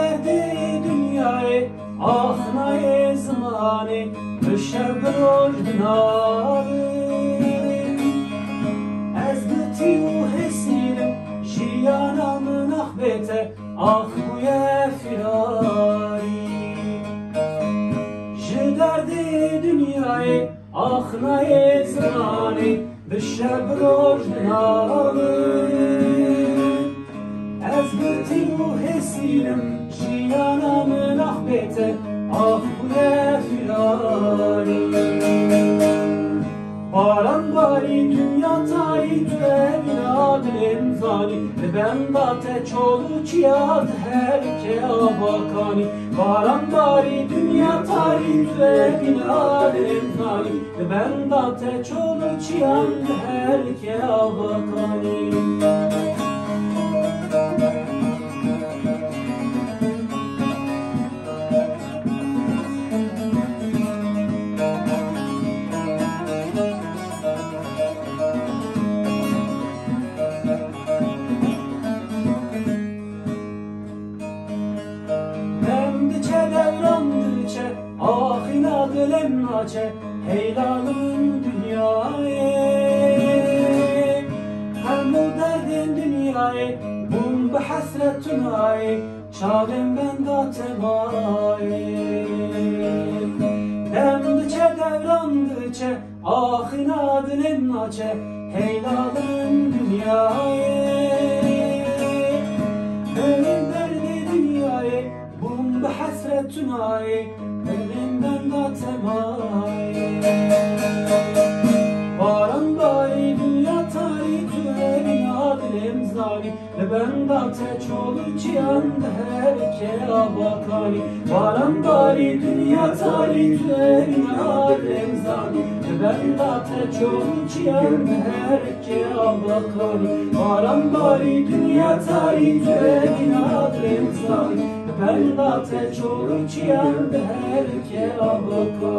derdi dünyayı ahnaye zamanı Bışabır ojdinarı Ez gıti u hesirim Jiyanamın ahbete Ah bu ye firari Ji derdi dünyayı ahnaye zamanı Bışabır ojdinarı Ez gıti u hesirim Jiyanamın ahbete Ah bu ye firari Baran bari dünya tari tüve binadın zani Ben da te çolu çiyad her ke abakani Baran bari dünya tari tüve binadın zani Ben da te çolu çiyad her ke abakani Ah inadı lemnaçe heylalın dünyayı Hem bu derdin dünyayı Bum be hasretun ayı Çağım ben da temayı Demdiçe devrandıçe Ah inadı lemnaçe heylalın dünyayı Benim derdi dünyayı Bum be hasretun ayı Elimden da temayı Baran bari dünya tari tüve binadil emzani Ben da te çolu cihan her ke abakani Baran bari dünya tari tüve binadil emzani Ben da te çolu cihan her ke abakani Baran bari dünya tari tüve binadil emzani Ben da te çolu cihan her ke abakani